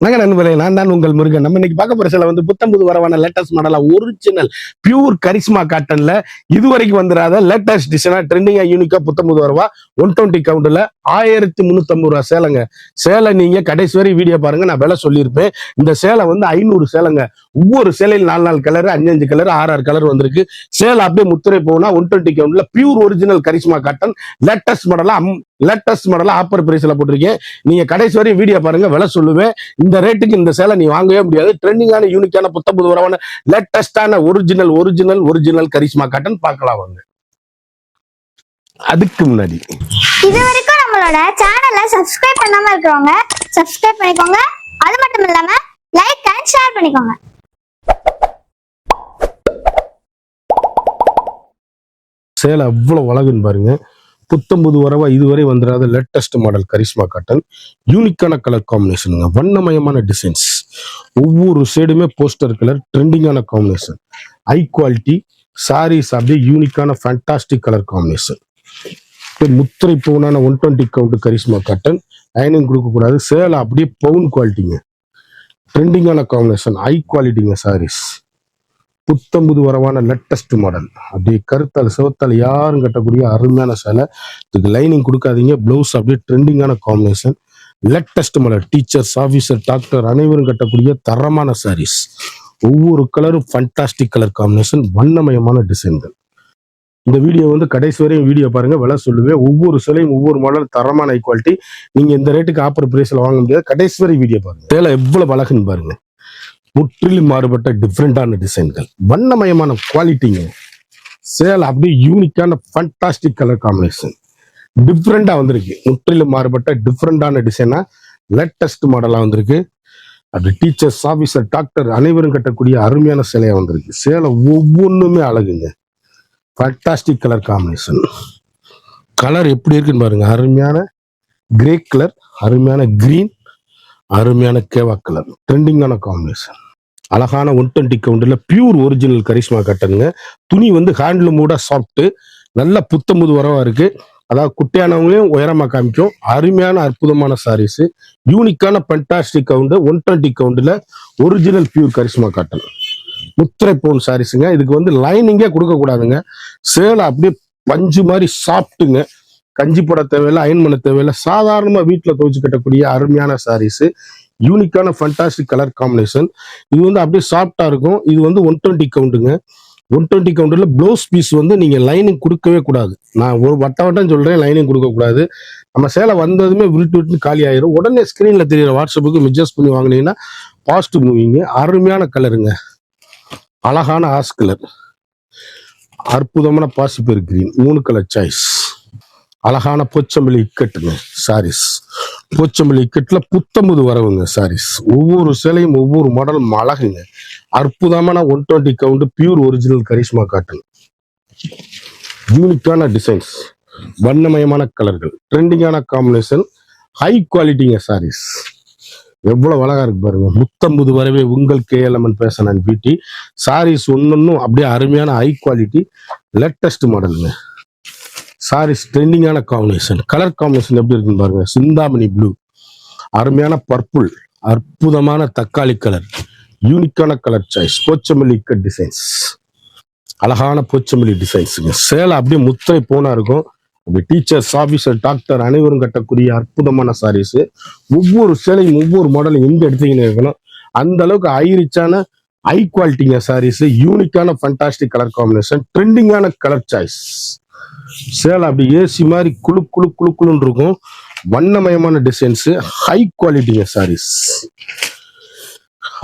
நண்பர்களே, நான் தான் உங்கள் முருகன். நம்ம இன்னைக்கு பார்க்க போற சேலை வந்து புத்தம்புது வரவான லேட்டஸ்ட் மாடலா ஒரிஜினல் பியூர் கரிஸ்மா காட்டன்ல இதுவரைக்கும் வந்துடாத லேட்டஸ்ட் டிசைனா ட்ரெண்டிங்கா யூனிக்கா புத்தம்புது வரவா 120 கவுண்ட்ல 1350 ரூபா சேலைங்க. சேலை நீங்க கடைசி வரை வீடியோ பாருங்க, நான் விலை சொல்லியிருப்பேன். இந்த சேலை வந்து 500 சேலைங்க. ஒவ்வொரு சேலையில் 4 கலர் 5 கலர் 6 கலர் வந்திருக்கு. சேலை அப்படியே முத்திரை போனா 120 கவுண்ட்ல pure original Karishma cotton latest மாடலா ஆப்பர் பிரைஸ்ல போட்டிருக்கேன். நீங்க கடைசி வரை வீடியோ பாருங்க, விலை சொல்லுவேன். இந்த ரேட்டுக்கு இந்த சேலை நீ வாங்கவே முடியாது. ட்ரெண்டிங்கான யூனிக்கான புத்தம்புது வரவான லேட்டஸ்டான ஒரிஜினல் கரிஸ்மா காட்டன் பார்க்கலாம் வாங்க. அதுக்கு முன்னாடி இது வரைக்கும் நம்மளோட சேனலை சப்ஸ்கிரைப் பண்ணாம இருக்கிறவங்க சப்ஸ்கிரைப் பண்ணிக்கோங்க. அது மட்டும் இல்லாம லைக் அண்ட் ஷேர் பண்ணிக்கோங்க. சேலை அவ்வளவு அழகுன்னு பாருங்க. புத்தம்புது வரவா இதுவரை வந்துடாத லேட்டஸ்ட் மாடல் கரிஸ்மா காட்டன். யூனிக்கான கலர் காம்பினேஷனுங்க, வண்ணமயமான டிசைன்ஸ், ஒவ்வொரு சைடுமே போஸ்டர் கலர், ட்ரெண்டிங்கான காம்பினேஷன், ஹை குவாலிட்டி சாரீஸ், அப்படியே யூனிக்கான ஃபேண்டாஸ்டிக் கலர் காம்பினேஷன். முத்திரை பவுனான 120 கவுண்ட் கரிஸ்மா காட்டன். அயனிங் கொடுக்கக்கூடாது. சேலை அப்படியே பவுன் குவாலிட்டிங்க, ட்ரெண்டிங்கான காம்பினேஷன், ஹை குவாலிட்டிங்க சாரீஸ். புத்தம்புது வரவான லேட்டஸ்ட் மாடல், அப்படியே கருத்தால் சிவத்தால் யாரும் கட்டக்கூடிய அருமையான சேலை. இதுக்கு லைனிங் கொடுக்காதீங்க. பிளவுஸ் அப்படியே ட்ரெண்டிங்கான combination, latest model. Teachers, officer, doctor அனைவரும் கட்டக்கூடிய தரமான சாரீஸ். ஒவ்வொரு கலரும் ஃபண்டாஸ்டிக் கலர் காம்பினேஷன், வண்ணமயமான டிசைன்கள். இந்த வீடியோ வந்து கடைசி வரையும் வீடியோ பாருங்க, விலை சொல்லுவேன். ஒவ்வொரு சிலையும் ஒவ்வொரு மாடல் தரமான ஹை குவாலிட்டி. நீங்க இந்த ரேட்டுக்கு ஆப்பர் பிரைஸ்ல வாங்க முடியாது. கடைசி வரை வீடியோ பாருங்க. சேலை எவ்வளவு அழகுன்னு பாருங்க. முற்றிலும் மாறுபட்ட டிஃப்ரெண்டான டிசைன்கள், வண்ணமயமான குவாலிட்டிங்க. சேலை அப்படியே யூனிக்கான ஃபண்டாஸ்டிக் கலர் காம்பினேஷன், டிஃப்ரெண்டா வந்திருக்கு. முற்றிலும் மாறுபட்ட டிஃப்ரெண்டான டிசைனா லேட்டஸ்ட் மாடலா வந்திருக்கு. அப்படி டீச்சர்ஸ், ஆஃபீஸர், டாக்டர் அனைவரும் கட்டக்கூடிய அருமையான சேலையா வந்திருக்கு. சேலை ஒவ்வொன்றுமே அழகுங்க, ஃபண்டாஸ்டிக் கலர் காம்பினேஷன். கலர் எப்படி இருக்குன்னு பாருங்க. அருமையான கிரே கலர், அருமையான கிரீன், அருமையான கேவா கலர், ட்ரெண்டிங்கான காம்பினேஷன். அழகான 120 கவுண்ட்ல பியூர் ஒரிஜினல் கரிஸ்மா கட்டனுங்க. துணி வந்து ஹேண்ட்லூமோட சாஃப்ட், நல்ல புத்தம்புது வரவா இருக்கு. அதாவது குட்டையானவங்களையும் உயரமா காமிக்கும். அருமையான அற்புதமான சாரீஸ், யூனிக்கான ஃபண்டாஸ்டிக் கவுண்ட் 120 கவுண்ட்ல ஒரிஜினல் பியூர் கரிஸ்மா காட்டன் முத்திரை பவுன் சாரீஸுங்க. இதுக்கு வந்து லைனிங்கே கொடுக்க கூடாதுங்க. சேலை அப்படியே பஞ்சு மாதிரி சாப்பிட்டுங்க. கஞ்சி போட தேவையில்லை, அயன் பண்ண தேவையில்லை. சாதாரணமா வீட்டுல துவைச்சு கட்டக்கூடிய அருமையான சாரீஸ், யூனிக்கான ஃபண்டாஸ்டிக் கலர் காம்பினேஷன். இது வந்து அப்படியே சாஃப்டா இருக்கும். இது வந்து 120 கவுண்டுங்க. 120 கவுண்ட்ல ப்ளவுஸ் பீஸ் வந்து நீங்க லைனிங் கொடுக்கவே கூடாது. நான் ஒரு வட்டம் சொல்றேன், லைனிங் கொடுக்க கூடாது. நம்ம சேலை வந்ததுமே விட்டு காலி ஆயிரும். உடனே ஸ்கிரீன்ல தெரியுற வாட்ஸ்அப்புக்கு மெசேஜ் பண்ணி வாங்கினீங்கன்னா பாஸ்ட் மூவிங்க. அருமையான கலருங்க, அழகான ஆஸ் கலர், அற்புதமான பாசிப்பேர் கிரீன், 3 கலர் சாய்ஸ். அழகான போச்சம்பள்ளி இக்கட்டுங்க சாரீஸ். போச்சம்பள்ளி இக்கட்டுல புத்தம்புது வரவுங்க சாரீஸ். ஒவ்வொரு சேலையும் ஒவ்வொரு மாடலும் அழகுங்க. அற்புதமான 120 count pure original Karishma cotton. யூனிக்கான டிசைன்ஸ், வண்ணமயமான கலர்கள், ட்ரெண்டிங்கான காம்பினேஷன், ஹை குவாலிட்டிங்க சாரீஸ். எவ்வளவு அழகா இருக்கு பாருங்க. புத்தம்புது வரவே உங்கள் KLMN fashion and beauty. Sarees ஒன்னொன்னும் அப்படியே அருமையான ஹை குவாலிட்டி லேட்டஸ்ட் மாடலுங்க. சாரீஸ் ட்ரெண்டிங்கான காம்பினேஷன். கலர் காம்பினேஷன் எப்படி இருக்குன்னு பாருங்க. சிந்தாமணி ப்ளூ, அருமையான பர்பிள், அற்புதமான தக்காளி கலர், யூனிக்கான colour choice. Pochampalli ikat designs, அழகான போச்சம்பள்ளி டிசைன்ஸுங்க. சேலை அப்படியே முத்திரை போனா இருக்கும். அப்படி டீச்சர்ஸ், ஆஃபீஸர், டாக்டர் அனைவரும் கட்டக்கூடிய அற்புதமான சாரீஸ். ஒவ்வொரு சேலையும் ஒவ்வொரு மாடலும் எங்க எடுத்தீங்கன்னு இருக்கணும். அந்த அளவுக்கு ஹைரிச்சான ஹை குவாலிட்டிங்க சாரீஸ். யூனிக்கான ஃபண்டாஸ்டிக் கலர் காம்பினேஷன், ட்ரெண்டிங்கான கலர் சாய்ஸ். சேலை அப்படி ஏசி மாதிரி குழுன்னு இருக்கும். வண்ணமயமான டிசைன்ஸ், ஹை குவாலிட்டிங்க சாரீஸ்.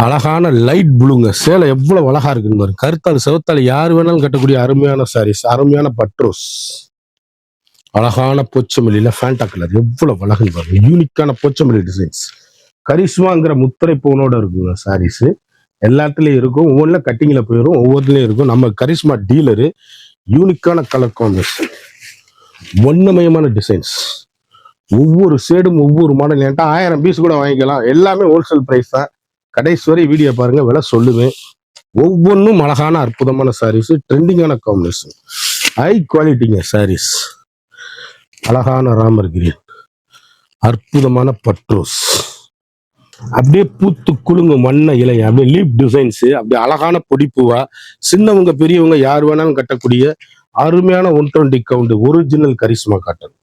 அழகான லைட் ப்ளூங்க. சேலை எவ்வளவு அழகா இருக்குன்னு பாருங்க. கருத்தால் சிவத்தால் யாரு வேணாலும் கட்டக்கூடிய அருமையான சாரீஸ், அருமையான பட்ரோஸ். அழகான போச்சமல்லியில ஃபேண்டா கலர், எவ்வளவு அழகுன்னு பாருங்க. யூனிக்கான போச்சமல்லி டிசைன்ஸ். கரிஸ்மாங்கிற முத்திரை பவுனோட இருக்குங்க சாரீஸ். எல்லாத்துலயும் இருக்கும். ஒவ்வொன்றுல கட்டிங்ல போயிடும், ஒவ்வொருத்துலயும் இருக்கும். நம்ம கரிஸ்மா டீலரு. யூனிக்கான கலர் காம்பினேஷன், வண்ணமயமான டிசைன்ஸ். ஒவ்வொரு சேடும் ஒவ்வொரு மாடல். என்கிட்ட 1000 பீஸ் கூட வாங்கிக்கலாம். எல்லாமே ஹோல்சேல் பிரைஸ் தான். கடைசி வரை வீடியோ பாருங்க, விலை சொல்லுவேன். ஒவ்வொன்றும் அழகான அற்புதமான சாரீஸ், ட்ரெண்டிங்கான காம்பினேஷன், ஹை குவாலிட்டிங்க சாரீஸ். அழகான ராமர் கிரீன், அற்புதமான பட்ரோஸ், அப்படியே பூத்து குலுங்கும் வண்ண இலை, அப்படியே லீப் டிசைன்ஸ், அப்படியே அழகான பொடிப்பூவா, சின்னவங்க பெரியவங்க யார் வேணாலும் கட்டக்கூடிய அருமையான 120 count original Karishma cotton.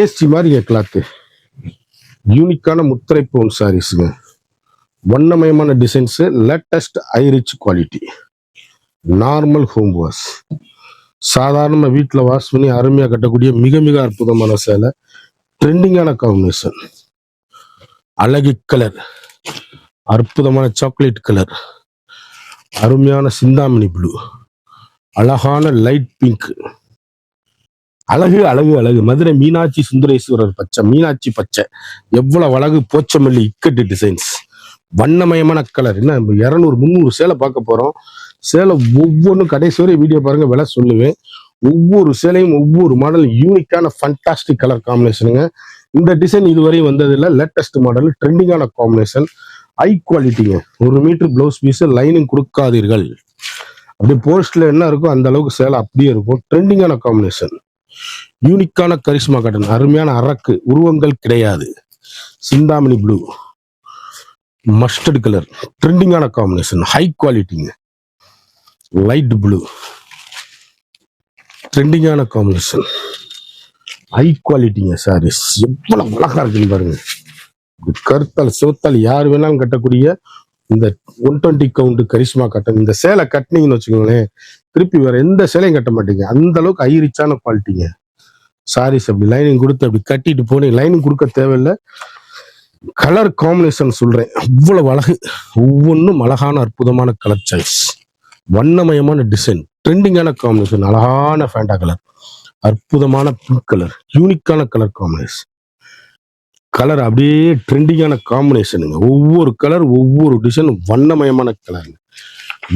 AC மாதிரி கிளாத்து, யூனிக்கான முத்திரை பவுன் சாரீஸுங்க, வண்ணமயமான designs, latest high rich quality, normal home wash, சாதாரண வீட்டில் வாஷ் பண்ணி அருமையாக கட்டக்கூடிய மிக மிக அற்புதமான சேலை, ட்ரெண்டிங்கான காம்பினேஷன், அழகு கலர், அற்புதமான சாக்லேட் கலர், அருமையான சிந்தாமணி ப்ளூ, அழகான லைட் பிங்க், அழகு அழகு அழகு, மதுரை மீனாட்சி சுந்தரேஸ்வரர் பச்சை, மீனாட்சி பச்சை, எவ்வளவு அழகு, போச்சமல்லி இக்கட்டு டிசைன்ஸ், வண்ணமயமான கலர். என்ன 200-300 சேலை பார்க்க போறோம். சேலை ஒவ்வொன்றும் கடைசி வரை வீடியோ பாருங்க, விலை சொல்லுவேன். ஒவ்வொரு சேலையும் ஒவ்வொரு மாடல் யூனிக்கான ஃபண்டாஸ்டிக் கலர் காம்பினேஷனுங்க. இந்த டிசைன் இதுவரை வந்ததில்லை, லேட்டஸ்ட் மாடல், ட்ரெண்டிங்கான காம்பினேஷன், ஹை குவாலிட்டிங்க. 1 மீட்டர் பிளவுஸ் பீஸ், லைனிங் கொடுக்காதீர்கள். அப்படியே போஸ்ட்ல என்ன இருக்கோ அந்த அளவுக்கு சேலை அப்படியே இருக்கும். ட்ரெண்டிங்கான காம்பினேஷன், யூனிக்கான கரிஷ்மா காட்டன், அருமையான அரக்கு, உருவங்கள் கிடையாது, சிந்தாமணி ப்ளூ, மஸ்டர்ட் கலர், ட்ரெண்டிங்கான காம்பினேஷன், ஹை குவாலிட்டிங்க, லைட் ப்ளூ, ட்ரெண்டிங்கான காம்பினேஷன், ஹை குவாலிட்டிங்க சாரீஸ். எவ்வளவு அழகா இருக்குன்னு பாருங்க. கருத்தால் சிவத்தால் யார் வேணாலும் கட்டக்கூடிய இந்த 120 கவுண்ட் கரிஷ்மா காட்டன். இந்த சேலை கட்டினீங்கன்னு வச்சுக்கோங்களேன், திருப்பி வேற எந்த சேலையும் கட்ட மாட்டீங்க. அந்த அளவுக்கு ஹை ரிச்சான குவாலிட்டிங்க சாரீஸ். அப்படி லைனிங் கொடுத்து அப்படி கட்டிட்டு போனீங்க, லைனிங் கொடுக்க தேவையில்லை. கலர் காம்பினேஷன் சொல்றேன், அவ்வளவு அழகு, ஒவ்வொன்றும் அழகான அற்புதமான கலர் சாய்ஸ், வண்ணமயமான டிசைன், ட்ரெண்டிங்கான காம்பினேஷன், அழகான ஃபேண்டா கலர், அற்புதமான பிங்க் கலர், யூனிக்கான கலர் காம்பினேஷன். கலர் அப்படியே ட்ரெண்டிங்கான காம்பினேஷனுங்க. ஒவ்வொரு கலர் ஒவ்வொரு டிசைன் வண்ணமயமான கலர்,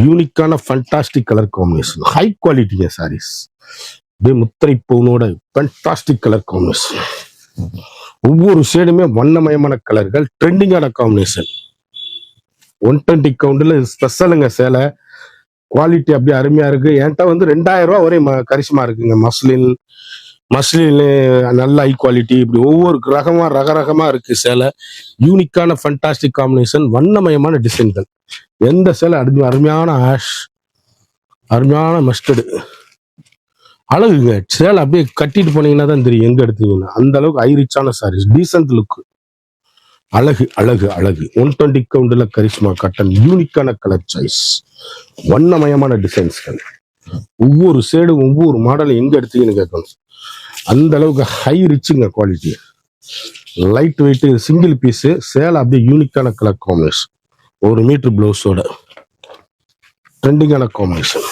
யூனிக்கான ஃபண்டாஸ்டிக் கலர் காம்பினேஷன், ஹை குவாலிட்டிங்க சாரீஸ். அப்படியே முத்திரை பவுனோட ஃபண்டாஸ்டிக் கலர் காம்பினேஷன். ஒவ்வொரு ஷேடுமே வண்ணமயமான கலர்கள், ட்ரெண்டிங்கான காம்பினேஷன். 120 கவுண்டில் ஸ்பெஷலுங்க சேலை. குவாலிட்டி அப்படியே அருமையா இருக்கு. என்கிட்ட வந்து 2000 ரூபா வரை கரிஷ்மா இருக்குங்க. மஸ்லின் நல்ல ஹை குவாலிட்டி, இப்படி ஒவ்வொரு ரகரகமா இருக்கு சேலை. யூனிக்கான ஃபண்டாஸ்டிக் காம்பினேஷன், வண்ணமயமான டிசைன்கள். எந்த சேலை அருமையான ஆஷ், அருமையான மஸ்டர்டு, அழகுங்க. சேலை அப்படியே கட்டிட்டு போனீங்கன்னா தான் தெரியும் எங்க எடுத்தீங்கன்னா. அந்த அளவுக்கு ஹை ரிச்சான சாரீஸ், டீசன்ட் லுக், அழகு அழகு அழகு. 120 கவுண்டில் கரிஷ்மா காட்டன், யூனிக்கான கலர் சாய்ஸ், வண்ணமயமான டிசைன்ஸ்கள். ஒவ்வொரு சேடும் ஒவ்வொரு மாடலும் எங்க எடுத்தீங்கன்னு கேட்கணும். அந்த அளவுக்கு ஹை ரிச்சுங்க quality. Light weight, single piece சேலை, அப்படியே யூனிக்கான கலர் காம்பினேஷன், 1 மீட்டர் பிளவுஸோட ட்ரெண்டிங்கான காம்பினேஷன்,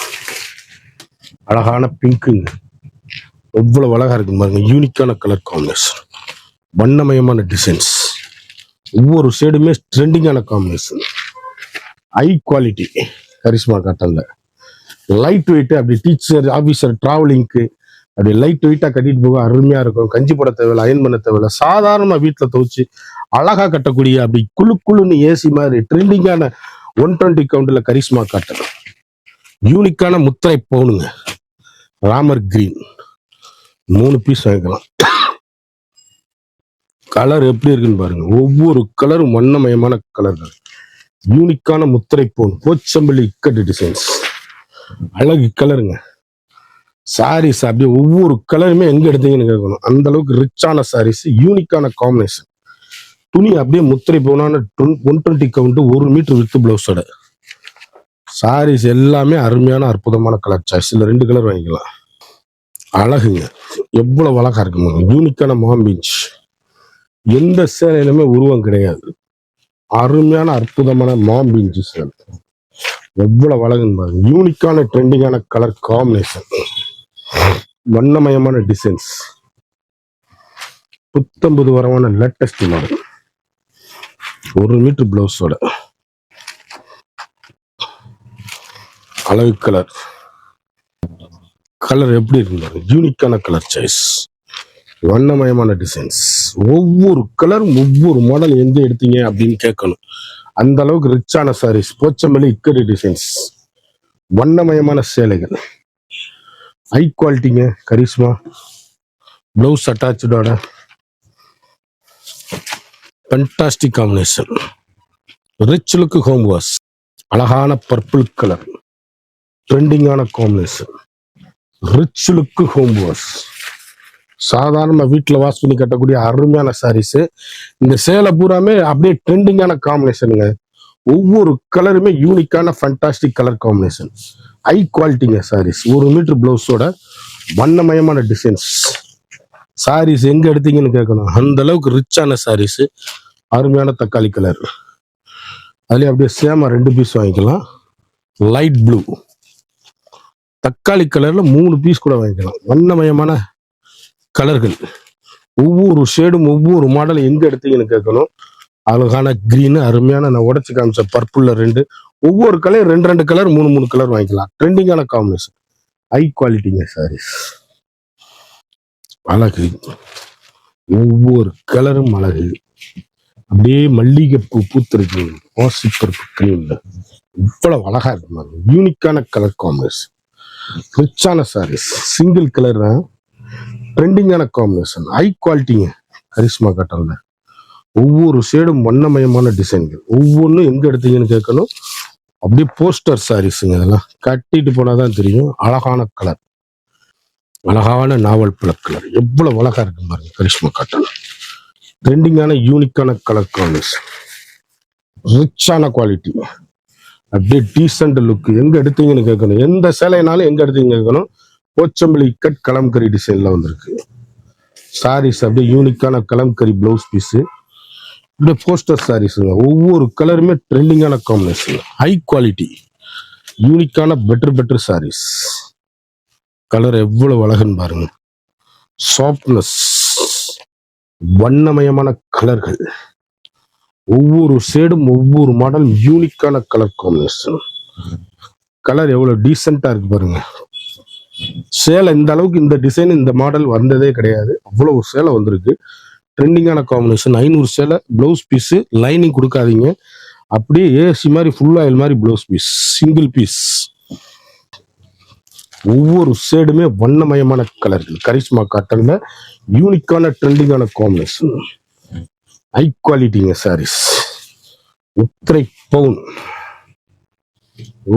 அழகான பிங்க்குங்க. எவ்வளவு அழகா இருக்கு பாருங்க, யூனிக்கான கலர் காம்பினேஷன், வண்ணமயமான டிசைன்ஸ், ஒவ்வொரு ஷேடுமே ட்ரெண்டிங்கான காம்பினேஷன், ஹை குவாலிட்டி கரிஷ்மா காட்டன்ல. லைட் வெயிட், அப்படி டீச்சர் ஆபீசர் டிராவலிங்க்கு அப்படி லைட் வெயிட்டா கட்டிட்டு போக அருமையா இருக்கும். கஞ்சி போட தேவையில்ல, அயன் பண்ண தேவையில்ல, சாதாரண வீட்டுல துவச்சு அழகா கட்டக்கூடிய அப்படி குழுன்னு ஏசி மாதிரி ட்ரெண்டிங்கான 120 கவுண்ட்ல கரிஷ்மா காட்டன். யூனிக்கான முத்திரை பவுனுங்க, ராமர் கிரீன், 3 பீஸ் வாங்கிக்கலாம். கலர் எப்படி இருக்குன்னு பாருங்க, ஒவ்வொரு கலரும் வண்ணமயமான கலர்கள், யூனிக்கான முத்திரை பவுன், போச்சம்பள்ளி இக்கட்டு டிசைன்ஸ், அழகு கலருங்க. சாரீஸ் அப்படியே ஒவ்வொரு கலருமே எங்க எடுத்தீங்கன்னு கேட்கணும். அந்த அளவுக்கு ரிச்சான சாரீஸ், யூனிக்கான காம்பினேஷன். துணி அப்படியே முத்திரை பவுனான 120 கவுண்ட், 1 மீட்டர் வித் பிளவுஸோட சாரீஸ் எல்லாமே அருமையான அற்புதமான கலர் சாய்ஸ். இல்ல 2 கலர் வாங்கிக்கலாம். அழகுங்க, எவ்வளவு அழகா இருக்குங்க. யூனிக்கான மாம்பிஞ்ச், எந்த சேலையிலுமே உருவம் கிடையாது. அருமையான அற்புதமான மாம்பிஞ்ச் சேலை, எவ்வளவு அழகுன்னு பாருங்க. யூனிக்கான ட்ரெண்டிங்கான கலர் காம்பினேஷன், வண்ணமயமான டிசைன்ஸ், புத்தம்பது வரமான லேட்டஸ்ட் மாடல், 1 மீட்டர் பிளவுஸோட அழகு கலர். கலர் எப்படி இருந்தாரு, யூனிக்கான கலர் சாய்ஸ், வண்ணமயமான டிசைன்ஸ். ஒவ்வொரு கலரும் ஒவ்வொரு மாடல் எங்க எடுத்தீங்க அப்படின்னு கேட்கணும். அந்த அளவுக்கு ரிச்சான சாரீஸ், போச்சமல்லி இக்கடி டிசைன்ஸ், வண்ணமயமான சேலைகள், ஹை குவாலிட்டிங்க கரிஷ்மா. பிளவுஸ் அட்டாச்சோட fantastic combination. Rich look home wash. அழகான பர்பிள் கலர். ட்ரெண்டிங்கான combination. Rich look home wash. சாதாரண வீட்டில் வாஷ் பண்ணி கட்டக்கூடிய அருமையான சாரீஸ். இந்த சேலை பூராமே அப்படியே ட்ரெண்டிங்கான காம்பினேஷனுங்க. ஒவ்வொரு கலருமே யூனிக்கான ஃபண்டாஸ்டிக் கலர் காம்பினேஷன். ஹை குவாலிட்டிங்க சாரீஸ். 1 மீட்டர் பிளவுஸோட வண்ணமயமான டிசைன்ஸ். சாரீஸ் எங்க எடுத்தீங்கன்னு கேட்கணும், அந்த அளவுக்கு ரிச்சான சாரீஸ். அருமையான தக்காளி கலர். அதுலயே அப்படியே சேமா 2 பீஸ் வாங்கிக்கலாம். லைட் ப்ளூ தக்காளி கலர்ல 3 பீஸ் கூட வாங்கிக்கலாம். வண்ணமயமான கலர்கள். ஒவ்வொரு ஷேடும் ஒவ்வொரு மாடல் எங்க எடுத்தீங்கன்னு கேட்கணும். அழகான கிரீன், அருமையான நான் உடச்சு காமிச்ச பர்பிள்ல 2, ஒவ்வொரு கலர் 2 கலர் 3 கலர் வாங்கிக்கலாம். ட்ரெண்டிங்கான காம்பினேஷன். ஹை குவாலிட்டிங்க சாரீஸ். அழகு. ஒவ்வொரு கலரும் அழகு. அப்படியே மல்லிகைப்பூ பூத்திருக்கு. பாசிப்பருப்பு கிரீம்ல இவ்வளவு அழகா இருக்கு. யூனிக்கான கலர் காம்பினேஷன். ரிச்சான சாரீஸ். சிங்கிள் கலர் தான். ட்ரெண்டிங்கான காம்பினேஷன். ஹை குவாலிட்டிங்க கரிஷ்மா காட்டன்ல. ஒவ்வொரு ஷேடும் வண்ணமயமான டிசைன்கள். ஒவ்வொன்றும் எங்க எடுத்தீங்கன்னு கேட்கணும். அப்படியே போஸ்டர் சாரீஸுங்க. இதெல்லாம் கட்டிட்டு போனாதான் தெரியும். அழகான கலர். அழகான நாவல் பழ கலர். எவ்வளவு அழகா இருக்கு பாருங்க கரிஷ்மா காட்டன். ட்ரெண்டிங்கான யூனிக்கான கலர் காம்பினேஷன். ரிச்சான குவாலிட்டி. அப்படியே டீசென்ட் லுக். எங்க எடுத்தீங்கன்னு கேட்கணும். எந்த சேலைனாலும் எங்க எடுத்தீங்க கேட்கணும். போச்சம்பள்ளி கட் கலம்கரி டிசைன்ல வந்திருக்கு சாரீஸ். அப்படியே யூனிக்கான கலம்கரி பிளவுஸ் பீஸ். அப்படியே போஸ்டர் சாரீஸுங்க. ஒவ்வொரு கலருமே ட்ரெண்டிங்கான காம்பினேஷன். ஹை குவாலிட்டி யூனிக்கான பெட்டர் சாரீஸ். கலர் எவ்வளவு அழகுன்னு பாருங்க. சாஃப்ட்னஸ். வண்ணமயமான கலர்கள். ஒவ்வொரு ஷேடும் ஒவ்வொரு மாடல் யூனிக்கான கலர் காம்பினேஷன். கலர் எவ்வளவு டீசெண்டா இருக்கு பாருங்க. சேலை இந்த அளவுக்கு இந்த டிசைன் இந்த மாடல் வந்ததே கிடையாது. அவ்வளவு சேலை வந்திருக்கு. ட்ரெண்டிங்கான காம்பினேஷன். 500 சேலை. பிளவுஸ் பீஸ் லைனிங் கொடுக்காதீங்க. அப்படியே ஏசி மாதிரி ஃபுல் ஆயில் மாதிரி பிளவுஸ் பீஸ். Single piece. ஒவ்வொரு ஷேடுமே வண்ணமயமான கலர்கள். கரிஷ்மா காட்டன்ல யூனிக்கான ட்ரெண்டிங்கான காம்பினேஷன். ஹை குவாலிட்டிங்க சாரீஸ். முத்திரை பவுன்.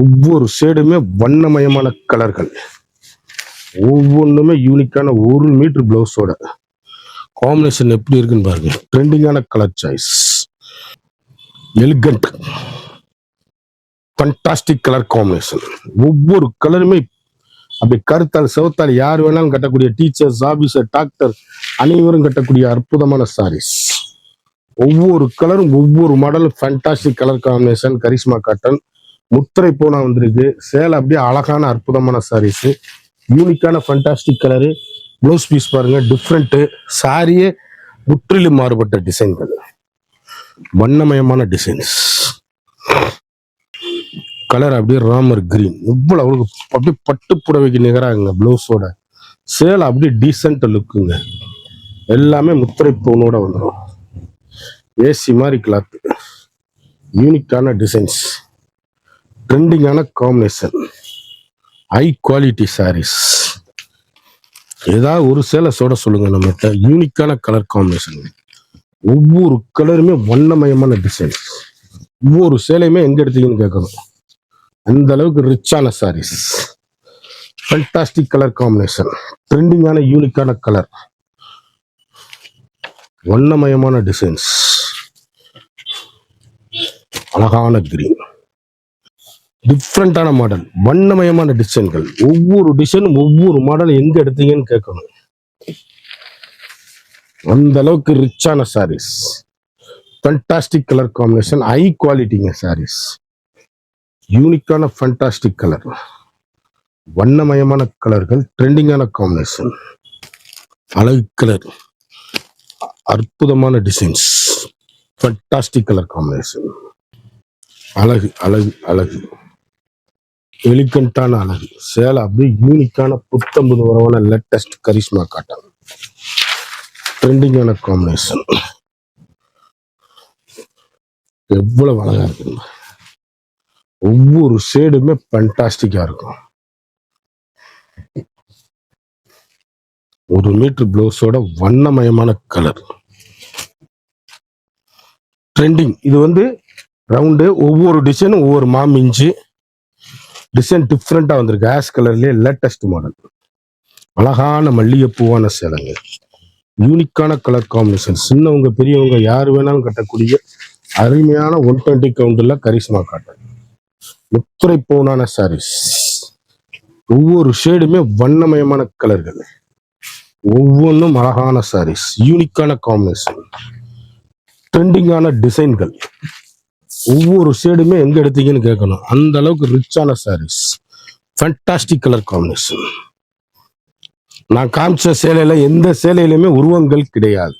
ஒவ்வொரு ஷேடுமே வண்ணமயமான கலர்கள். ஒவ்வொன்றுமே யூனிக்கான 1 மீட்டர் பிளவுஸோட காம்பினேஷன் எப்படி இருக்குன்னு பாருங்க. ட்ரெண்டிங்கான colour choice. Elegant fantastic colour combination. ஒவ்வொரு கலருமே அப்படி கருத்தால் செவத்தால் யார் வேணாலும் கட்டக்கூடிய, டீச்சர்ஸ், ஆபீசர், டாக்டர் அனைவரும் கட்டக்கூடிய அற்புதமான சாரீஸ். ஒவ்வொரு கலரும் ஒவ்வொரு மாடலும் fantastic colour combination. Karishma cotton. முத்திரை போனா வந்திருக்கு. சேலை அப்படியே அழகான அற்புதமான சாரீஸ். யூனிக்கான ஃபண்டாஸ்டிக் கலரு. ப்ளவுஸ் பீஸ் பாருங்க டிஃப்ரெண்ட். சாரியே முற்றிலும் மாறுபட்ட டிசைன்கள். வண்ணமயமான டிசைன்ஸ். கலர் அப்படியே ராமர் கிரீன். இவ்வளவு அப்படியே பட்டு புடவைக்கு நிகராங்க பிளவுஸோட. சேலை அப்படியே டீசென்ட் லுக்குங்க. எல்லாமே முத்திரை பவுனோட வந்துடும். ஏசி மாதிரி கிளாத். யூனிக்கான டிசைன்ஸ். ட்ரெண்டிங்கான காம்பினேஷன். High quality saris. ஏதாவது ஒரு சேலை சோட சொல்லுங்க நம்மகிட்ட. யூனிக்கான கலர் காம்பினேஷன். ஒவ்வொரு கலருமே வண்ணமயமான டிசைன்ஸ். ஒவ்வொரு சேலையுமே எங்க எடுத்தீங்கன்னு கேட்கணும். அந்த அளவுக்கு ரிச்சான சாரீஸ். Fantastic colour combination. ட்ரெண்டிங்கான யூனிக்கான கலர். வண்ணமயமான டிசைன்ஸ். அழகான கிரீன். டிஃப்ரெண்டான மாடல். வண்ணமயமான டிசைன்கள். ஒவ்வொரு டிசைனும் ஒவ்வொரு மாடல் எங்க எடுத்தீங்கன்னு கேட்கணும். அந்த அளவுக்கு ரிச்சான sarees. Fantastic colour combination. High குவாலிட்டிங்க சாரீஸ். யூனிக்கான ஃபண்டாஸ்டிக் கலர். வண்ணமயமான கலர்கள். ட்ரெண்டிங்கான காம்பினேஷன். அழகு கலர். அற்புதமான டிசைன்ஸ். Fantastic colour combination. அழகு அழகு அழகு. எலிகண்டான அழகு. சேலை அப்படியே யூனிக்கான புத்தம்பது வரவான லேட்டஸ்ட் கரிஷ்மா காட்டன். ட்ரெண்டிங்கான காம்பினேஷன். எவ்வளவு அழகா இருக்கு. ஒவ்வொரு ஷேடுமே ஃபண்டாஸ்டிக்கா இருக்கும். 1 மீட்டர் பிளவுஸோட வண்ணமயமான கலர். ட்ரெண்டிங். இது வந்து ரவுண்டு, ஒவ்வொரு டிசைனும் ஒவ்வொரு மாமிஞ்சு டிசைன் டிஃப்ரெண்டா வந்திருக்கு. ஆஷ் கலர்லயே லேட்டஸ்ட் மாடல். அழகான மல்லிகைப்பூவான சேலைங்க. யூனிக்கான கலர் காம்பினேஷன். சின்னவங்க பெரியவங்க யார் வேணாலும் கட்டக்கூடிய அருமையான 120 கவுண்டில் கரிஷ்மா காட்டன் முத்திரை பவுனான சாரீஸ். ஒவ்வொரு ஷேடுமே வண்ணமயமான கலர்கள், ஒவ்வொன்றும் அழகான சாரீஸ், யூனிக்கான காம்பினேஷன், ட்ரெண்டிங்கான டிசைன்கள். ஒவ்வொரு ஷேடுமே எங்க எடுத்தீங்கன்னு கேட்கணும், அந்த அளவுக்கு ரிச்சான சாரீஸ், ஃபேண்டாஸ்டிக் கலர் காம்பினேஷன். நான் காமிச்ச சேலையில எந்த சேலையிலுமே உருவங்கள் கிடையாது.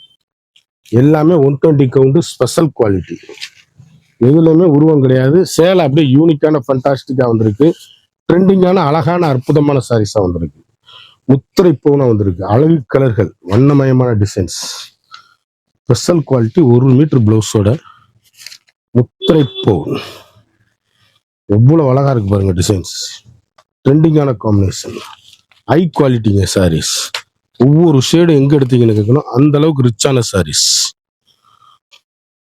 எல்லாமே 120 கவுண்ட் ஸ்பெஷல் குவாலிட்டி. எதுலையுமே உருவம் கிடையாது. சேலை அப்படியே யூனிக்கான ஃபேண்டாஸ்டிக்கா வந்திருக்கு. ட்ரெண்டிங்கான அழகான அற்புதமான சாரீஸா வந்திருக்கு. முத்திரை பவுனா வந்திருக்கு. அழகு கலர்கள், வண்ணமயமான டிசைன்ஸ், ஸ்பெஷல் குவாலிட்டி. 1 மீட்டர் பிளவுஸோட முத்திரை பவுன். எவ்வளவு அழகா இருக்கு பாருங்க டிசைன்ஸ். ட்ரெண்டிங்கான காம்பினேஷன், ஹை குவாலிட்டிங்க சாரீஸ். ஒவ்வொரு ஷேடு எங்க எடுத்தீங்கன்னு கேட்கணும், அந்த அளவுக்கு ரிச்சான சாரீஸ்.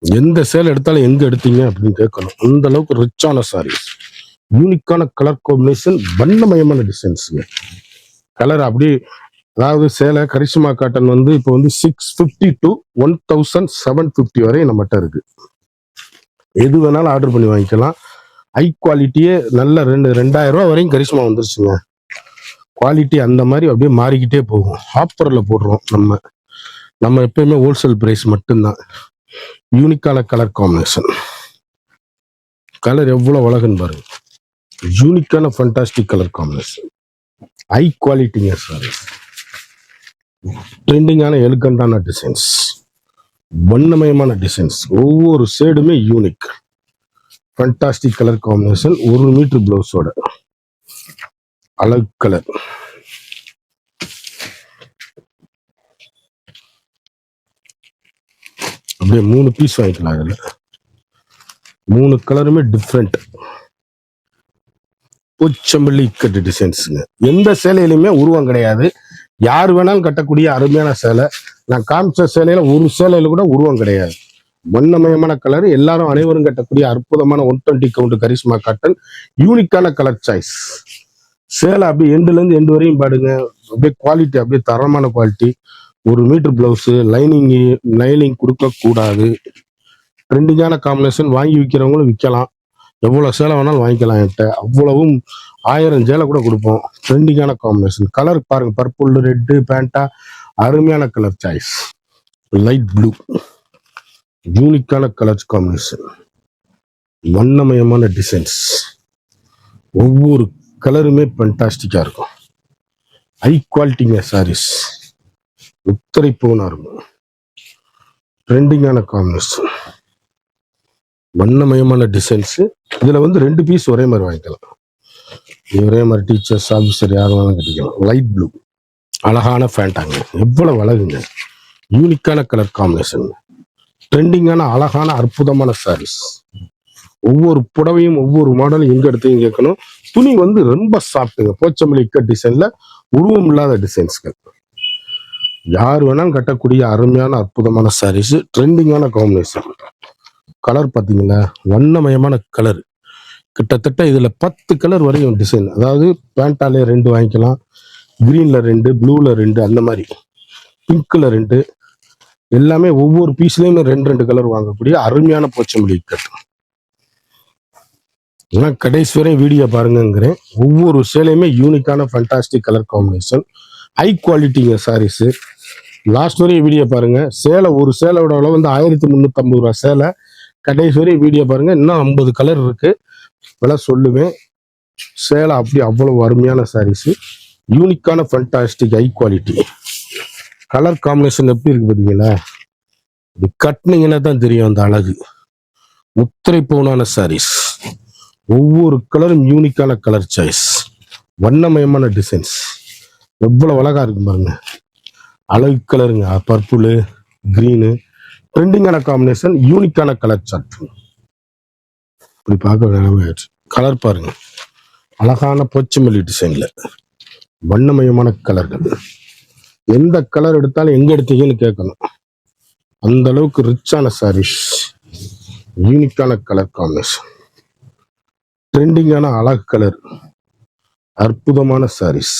எந்த சேலை எடுத்தாலும் எங்க எடுத்தீங்க அப்படின்னு கேட்கணும், அந்த அளவுக்கு ரிச்சான சாரீஸ். யூனிக்கான கலர் காம்பினேஷன், வண்ணமயமான டிசைன்ஸுங்க. கலர் அப்படி, அதாவது சேலை கரிஷ்மா காட்டன் வந்து இப்போ வந்து 650 to 1750 வரை நம்மகிட்ட இருக்கு. எது வேணாலும் ஆர்டர் பண்ணி வாங்கிக்கலாம். ஹை குவாலிட்டியே நல்ல 2000 ரூபா வரையும் கரிஷ்மா வந்துருச்சுங்க. குவாலிட்டி அந்த மாதிரி அப்படியே மாறிக்கிட்டே போகும். ஆஃபர்ல போடுறோம் நம்ம எப்பயுமே ஹோல்சேல் பிரைஸ் மட்டும்தான். யூனிக்கான கலர் காம்பினேஷன். கலர் எவ்வளவு அழகுன்னு பாருங்க. யூனிக்கான ஃபேண்டாஸ்டிக் கலர் காம்பினேஷன், ஹை குவாலிட்டிங்க சார். ட்ரெண்டிங்கான எலிகண்டான டிசைன்ஸ், வண்ணமயமான டிசைன்ஸ். ஒவ்வொரு ஷேடுமே unique fantastic colour combination. 1 metre பிளவுஸோட அழகு கலர். அப்படியே 3 பீஸ் வாங்கிக்கலாம். அதுல 3 கலருமே டிஃப்ரெண்ட். பூச்சம்பள்ளி இக்கட்டு டிசைன்ஸுங்க. எந்த சேலையிலுமே உருவம் கிடையாது. யார் வேணாலும் கட்டக்கூடிய அருமையான சேலை. நான் காமிச்ச சேலையில ஒரு சேலையில கூட உருவம் கிடையாது. வண்ணமயமான கலர், எல்லாரும் அனைவரும் கட்டக்கூடிய அற்புதமான 120 கவுண்ட் கரிஷ்மா காட்டன். யூனிக்கான கலர் சாய்ஸ். சேலை அப்படியே எண்டுல இருந்து எண்டு வரையும் பாடுங்க. அப்படியே குவாலிட்டி, அப்படியே தரமான குவாலிட்டி. 1 மீட்டர் பிளவுஸ், லைனிங் கொடுக்க கூடாது. ட்ரெண்டிங்கான காம்பினேஷன். வாங்கி விற்கிறவங்களும் விற்கலாம். எவ்வளவு சேலை வேணாலும் வாங்கிக்கலாம். என்கிட்ட அவ்வளவும் 1000 சேலை கூட கொடுப்போம். ட்ரெண்டிங்கான காம்பினேஷன். கலர் பாருங்க, பர்பிள், ரெட்டு, பேண்டா, அருமையான கலர் சாய்ஸ். லைட் ப்ளூ, யூனிக்கான கலர் காம்பினேஷன், வண்ணமயமான டிசைன்ஸ். ஒவ்வொரு கலருமே ஃபேண்டாஸ்டிக்கா இருக்கும். ஹை குவாலிட்டிங்க சாரீஸ். முத்திரை பவுனா இருக்கும். ட்ரெண்டிங்கான காம்பினேஷன், வண்ணமயமான டிசைன்ஸ். இதுல வந்து 2 பீஸ் ஒரே மாதிரி வாங்கிக்கலாம். ஒரே மாதிரி டீச்சர்ஸ், ஆஃபீஸர் யாரும் வேணாலும் கட்டிக்கலாம். லைட் ப்ளூ, அழகான ஃபேண்டாங்க. எவ்வளவு அழகுங்க. யூனிக்கான கலர் காம்பினேஷன், ட்ரெண்டிங்கான அழகான அற்புதமான சாரீஸ். ஒவ்வொரு புடவையும் ஒவ்வொரு மாடலும் எங்க எடுத்தீங்க கேட்கணும். துணி வந்து ரொம்ப சாஃப்ட்டுங்க. போச்சம்பள்ளி இக்கட் டிசைன்ல உருவம் இல்லாத டிசைன்ஸ்கள். யார் வேணாலும் கட்டக்கூடிய அருமையான அற்புதமான சாரீஸ். ட்ரெண்டிங்கான காம்பினேஷன். கலர் பார்த்தீங்களா, வண்ணமயமான கலர். கிட்டத்தட்ட இதுல 10 கலர் வரையும் டிசைன். அதாவது பேண்டாலே 2 வாங்கிக்கலாம், கிரீன்ல 2, ப்ளூல 2, அந்த மாதிரி பிங்க்ல 2. எல்லாமே ஒவ்வொரு பீஸ்லயுமே 2 கலர் வாங்கக்கூடிய அருமையான போச்சம்பள்ளி இக்கட். கடைசி வரை வீடியோ பாருங்கிறேன். ஒவ்வொரு சேலையுமே யூனிக்கான ஃபேண்டாஸ்டிக் கலர் காம்பினேஷன், ஹை குவாலிட்டிங்க சாரீஸ். லாஸ்ட் வரையும் வீடியோ பாருங்க. சேலை ஒரு சேலையோட அளவு வந்து 1350 ரூபா சேலை. கடைசி வரையும் வீடியோ பாருங்க. இன்னும் 50 கலர் இருக்கு, விலை சொல்லுவேன். சேலை அப்படி அவ்வளவு அருமையான சாரீஸ். யூனிக்கான fantastic high quality. Colour combination எப்படி இருக்கு பார்த்தீங்களா? இது கட்டினீங்கன்னா தான் தெரியும் அந்த அழகு. முத்திரை பவுனான சாரீஸ். ஒவ்வொரு கலரும் யூனிக்கான கலர் சாய்ஸ், வண்ணமயமான டிசைன்ஸ். எவ்வளவு அழகா இருக்கு பாருங்க. அழகு கலருங்க. பர்பிள், கிரீனு, ட்ரெண்டிங்கான காம்பினேஷன், யூனிக்கான கலர் சார்ட். இப்படி பார்க்க வேணாமே. கலர் பாருங்க, அழகான போச்சம்பள்ளி டிசைன்ல வண்ணமயமான கலர்கள். எந்த கலர் எடுத்தாலும் எங்க எடுத்தீங்கன்னு கேட்கணும், அந்த அளவுக்கு ரிச்சான சாரீஸ். யூனிக்கான கலர் காம்பினேஷன், ட்ரெண்டிங்கான அழகு கலர், அற்புதமான சாரீஸ்.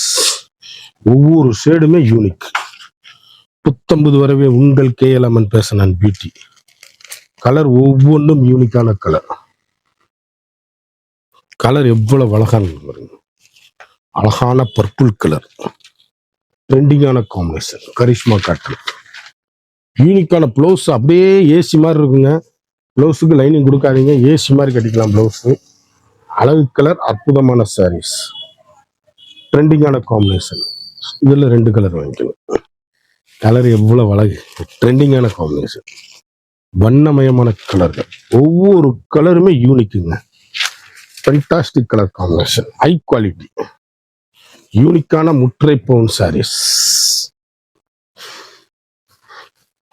ஒவ்வொரு ஷேடுமே யூனிக். புத்தம்பது வரவே உங்கள் KLMN fashion and beauty. Colour ஒவ்வொன்றும் யூனிக்கான கலர். கலர் எவ்வளவு அழகான பாருங்க. அழகான பர்பிள் கலர், ட்ரெண்டிங்கான காம்பினேஷன், கரிஷ்மா காட்டன். யூனிக்கான ப்ளவுஸ் அப்படியே ஏசி மாதிரி இருக்குங்க. ப்ளவுஸுக்கு லைனிங் கொடுக்காதீங்க, ஏசி மாதிரி கட்டிக்கலாம் ப்ளவுஸு. அழகு கலர், அற்புதமான சாரீஸ், ட்ரெண்டிங்கான காம்பினேஷன். இதில் 2 கலர் வாங்கிக்கணும். கலர் எவ்வளவு அழகு, ட்ரெண்டிங்கான காம்பினேஷன், வண்ணமயமான கலர்கள். ஒவ்வொரு கலருமே யூனிக்குங்க. Fantastic colour combination, high quality, யூனிக்கான முற்றை பவுன் சாரீஸ்.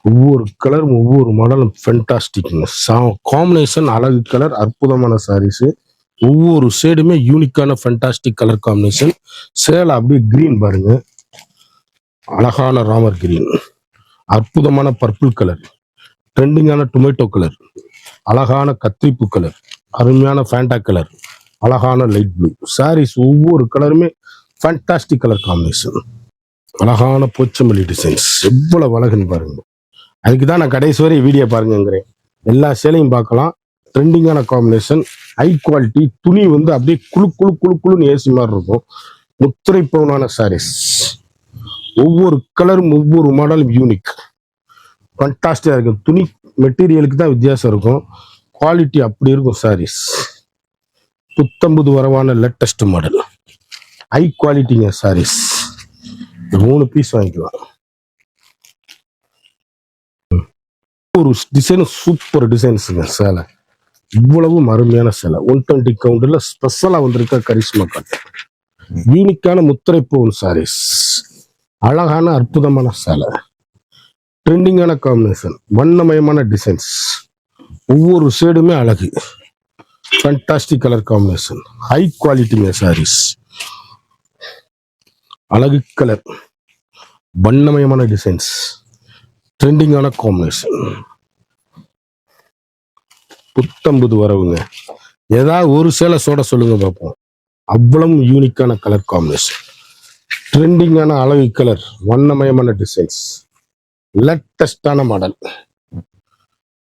ஒவ்வொரு கலரும் ஒவ்வொரு மாடலும் ஃபென்டாஸ்டிக்ங்க. காம்பினேஷன் அழகு கலர், அற்புதமான சாரீஸ். ஒவ்வொரு ஷேடுமே யூனிக்கான ஃபென்டாஸ்டிக் கலர் காம்பினேஷன். சேலை அப்படியே கிரீன் பாருங்க, அழகான ராமர் கிரீன், அற்புதமான பர்பிள் கலர், ட்ரெண்டிங்கான டொமேட்டோ கலர், அழகான கத்திரிப்பு கலர், அருமையான ஃபேண்டா கலர், அழகான லைட் ப்ளூ சாரீஸ். ஒவ்வொரு கலருமே ஃபேண்டாஸ்டிக் கலர் காம்பினேஷன். அழகான போச்சம்பள்ளி டிசைன்ஸ், எவ்வளவு அழகுன்னு பாருங்க. அதுக்கு தான் நான் கடைசி வரை வீடியோ பாருங்கிறேன். எல்லா சேலையும் பார்க்கலாம். ட்ரெண்டிங்கான காம்பினேஷன், ஹை குவாலிட்டி. துணி வந்து அப்படியே குழு குழு குழு குழுன்னு ஏசி மாதிரி இருக்கும். முத்திரை பவுனான சாரீஸ். ஒவ்வொரு கலரும் ஒவ்வொரு மாடலும் யூனிக், ஃபண்டாஸ்டிக்கா இருக்கும். துணி மெட்டீரியலுக்கு தான் வித்தியாசம் இருக்கும், குவாலிட்டி அப்படி இருக்கும் சாரீஸ். புத்தம்புது வரவான லேட்டஸ்ட் மாடல், ஹை குவாலிட்டிங்க சாரீஸ். 3 பீஸ் வாங்கிக்கலாம். ஒரு டிசைன் சூப்பர் டிசைன்ஸுங்க. சேலை இவ்வளவும் அருமையான சேலை. 120 கவுண்டர்ல ஸ்பெஷலா வந்திருக்க கரிஷ்மா காட்டன். யூனிக்கான முத்திரை பவுன் சாரீஸ், அழகான அற்புதமான சேலை, ட்ரெண்டிங்கான காம்பினேஷன், வண்ணமயமான டிசைன்ஸ். ஒவ்வொரு ஷேடுமே அழகு, ஃபேண்டாஸ்டிக் கலர் காம்பினேஷன், ஹை குவாலிட்டிங்க சாரீஸ். அழகு கலர், வண்ணமயமான டிசைன்ஸ், ட்ரெண்டிங்கான காம்பினேஷன். புத்தம்புது வரவுங்க. ஏதாவது ஒரு சேலை சோட சொல்லுங்க பார்ப்போம். அவ்வளவு யூனிக்கான கலர் காம்பினேஷன், ட்ரெண்டிங்கான அழகு கலர், வண்ணமயமான டிசைன்ஸ், லேட்டஸ்டான மாடல்.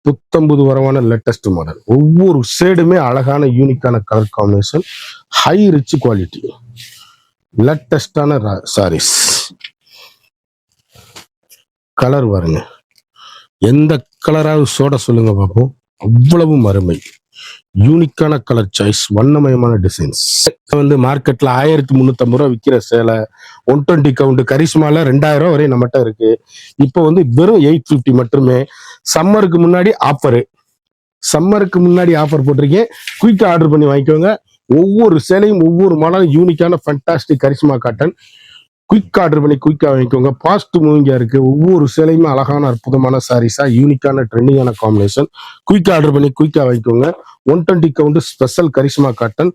புத்தம்புது வரவான லேட்டஸ்ட் மாடல். ஒவ்வொரு ஷேடுமே அழகான யூனிக்கான colour combination, high rich quality, லேட்டஸ்டான சாரீஸ். கலர் பாருங்க, எந்த கலராவது சோட சொல்லுங்க பார்ப்போம். அவ்வளவும் அருமை, யூனிக்கான கலர் சாய்ஸ், வண்ணமயமான டிசைன்ஸ். வந்து மார்க்கெட்ல 1350 ரூபா விற்கிற சேலை 120 கவுண்ட் கரிஷ்மால 2000 ரூபா வரை நம்மகிட்ட இருக்கு. இப்போ வந்து வெறும் 850 மட்டுமே. சம்மருக்கு முன்னாடி ஆஃபர் போட்டிருக்கேன். குயிக்கா ஆர்டர் பண்ணி வாங்கிக்கோங்க. ஒவ்வொரு சேலையும் ஒவ்வொரு மாடலும் யூனிக்கான fantastic Karishma cotton. Quick order பண்ணி குயிக்காக வாங்கிக்கோங்க. ஃபாஸ்ட் மூவிங்கா இருக்கு. ஒவ்வொரு சேலையுமே அழகான அற்புதமான சாரீஸா, யூனிக்கான ட்ரெண்டிங்கான காம்பினேஷன். குயிக் ஆர்டர் பண்ணி குயிக்காக வாங்கிக்கோங்க. 120 கவுண்ட் ஸ்பெஷல் கரிஷ்மா காட்டன்,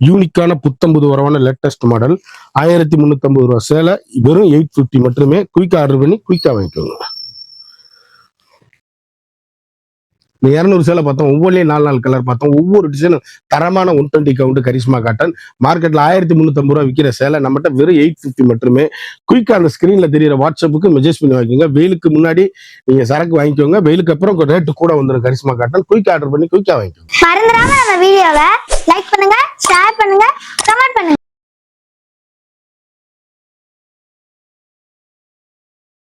யூனிக்கான புத்தம்புது வரவான லேட்டஸ்ட் மாடல். 1350 ரூபா சேலை வெறும் 850 மட்டுமே. குயிக் ஆர்டர் பண்ணி குயிக்காக வாங்கிக்கோங்க. 200 சேலை பார்த்தோம், ஒவ்வொன்றையும் 4 கலர் பார்த்தோம். ஒவ்வொரு டிசைனும் தரமான 120 கவுண்ட் கரிஷ்மா காட்டன். மார்க்கெட்ல 1350 ரூபா விற்கிற சேலை நம்மகிட்ட வெறும் 850 மட்டுமே. குயிக்கா அந்த ஸ்கிரீன்ல தெரியுற வாட்ஸ்அப்புக்கு மெசேஜ் பண்ணி வாங்கிக்கோங்க. வெயிலுக்கு முன்னாடி நீங்க சரக்கு வாங்கிக்கோங்க, வெயிலுக்கு அப்புறம் ரேட்டு கூட வந்துடும் கரிஷ்மா காட்டன். குயிக் ஆர்டர் பண்ணி குயிக்கா வாங்கிக்கோங்க. மறந்துடாம நம்ம வீடியோவை லைக் பண்ணுங்க, ஷேர் பண்ணுங்க, கமெண்ட் பண்ணுங்க.